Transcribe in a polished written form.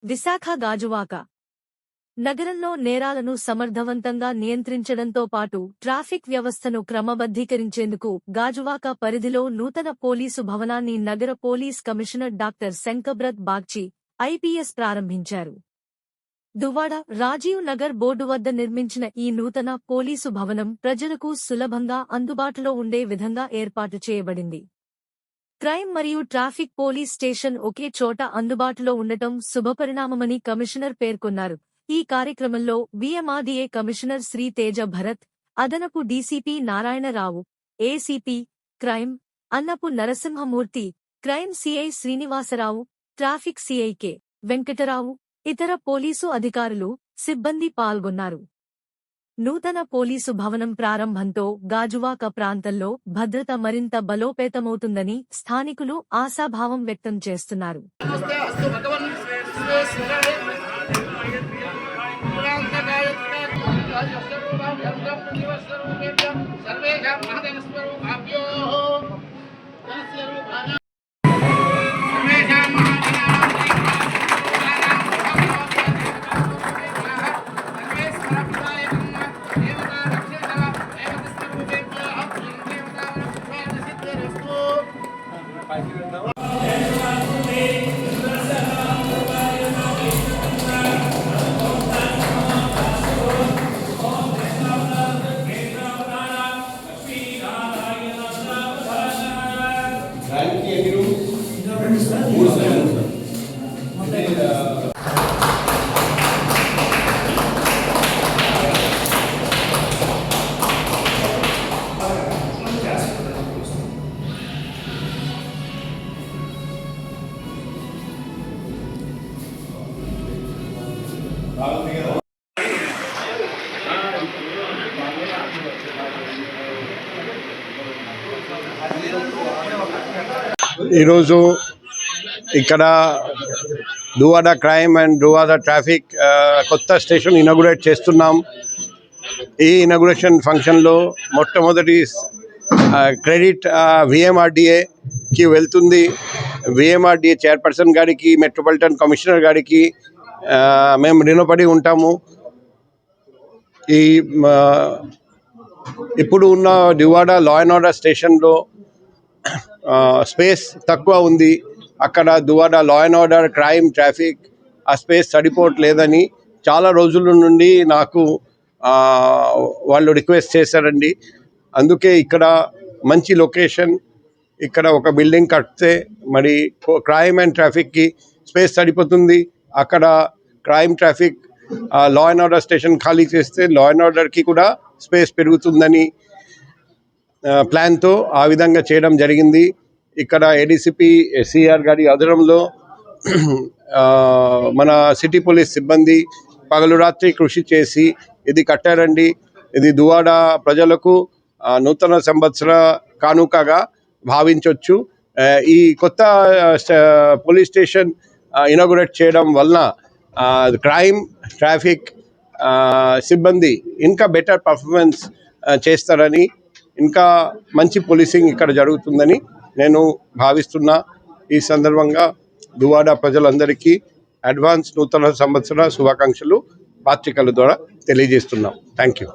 విశాఖ గాజువాక నగరంలో నేరాలను సమర్థవంతంగా నియంత్రించడంతో పాటు ట్రాఫిక్ వ్యవస్థను క్రమబద్ధీకరించేందుకు గాజువాక పరిధిలో నూతన పోలీసు భవనాన్ని నగర police commissioner doctor Shankhabrata Bagchi IPS ప్రారంభించారు. దువ్వాడ రాజీవ్ నగర్ బోర్డు వద్ద నిర్మించిన ఈ నూతన పోలీసు భవనం ప్రజలకు సులభంగా అందుబాటులో ఉండే విధంగా ఏర్పాటు చేయబడింది. క్రైమ్ మరియు ట్రాఫిక్ పోలీస్ స్టేషన్ ఒకే చోట అందుబాటులో ఉండటం శుభపరిణామమని కమిషనర్ పేర్కొన్నారు. ఈ కార్యక్రమంలో వీఎంఆర్డీఏ కమిషనర్ శ్రీ తేజ భరత్, అదనపు DCP Narayana Rao, ACP crime Annapu Narasimhamurthy, crime CI Srinivasa Rao, traffic CI K Venkata Rao, ఇతర పోలీసు అధికారులు, సిబ్బంది పాల్గొన్నారు. నూతన పోలీసు భవనం ప్రారంభంతో గాజువాక ప్రాంతంలో భద్రత మరింత బలోపేతమవుతుందని స్థానికులు ఆశాభావం వ్యక్తం చేస్తున్నారు. ఈరోజు ఇక్కడ Duvvada crime and Duvvada traffic కొత్త స్టేషన్ ఇనాగ్రేట్ చేస్తున్నాం. ఈ ఇనాగ్రేషన్ ఫంక్షన్లో మొట్టమొదటి క్రెడిట్ వీఎంఆర్డీఏకి వెళ్తుంది. వీఎంఆర్డీఏ చైర్పర్సన్ గారికి, మెట్రోపాలిటన్ కమిషనర్ గారికి మేము రుణపడి ఉంటాము. ఈ ఇప్పుడు ఉన్న దువ్వాడ లా అండ్ ఆర్డర్ స్టేషన్లో స్పేస్ తక్కువ ఉంది. అక్కడ Duvvada law and order, crime, traffic ఆ స్పేస్ సరిపోవట్లేదని చాలా రోజుల నుండి నాకు వాళ్ళు రిక్వెస్ట్ చేశారండి. అందుకే ఇక్కడ మంచి లొకేషన్, ఇక్కడ ఒక బిల్డింగ్ కడితే మరి క్రైమ్ అండ్ ట్రాఫిక్కి స్పేస్ సరిపోతుంది. అక్కడ crime, traffic, law and order station ఖాళీ చేస్తే లా అండ్ ఆర్డర్కి కూడా స్పేస్ పెరుగుతుందని ప్లాన్తో ఆ విధంగా చేయడం జరిగింది. ఇక్కడ ఏడీసీపీ సిఆర్ గారి ఆధ్వర్యంలో మన సిటీ పోలీస్ సిబ్బంది పగలు రాత్రి కృషి చేసి ఇది కట్టారండి. ఇది దువ్వాడ ప్రజలకు నూతన సంవత్సర కానుకగా భావించవచ్చు. ఈ కొత్త పోలీస్ స్టేషన్ ఇనాగ్రేట్ చేయడం వలన క్రైమ్, ట్రాఫిక్ సిబ్బంది ఇంకా బెటర్ పర్ఫార్మెన్స్ చేస్తారని, ఇంకా మంచి పోలీసింగ్ ఇక్కడ జరుగుతుందని నేను భావిస్తున్నా. ఈ సందర్భంగా దువ్వాడ ప్రజలందరికీ అడ్వాన్స్ నూతన సంవత్సర శుభాకాంక్షలు పత్రికల ద్వారా తెలియజేస్తున్నాం. Thank you.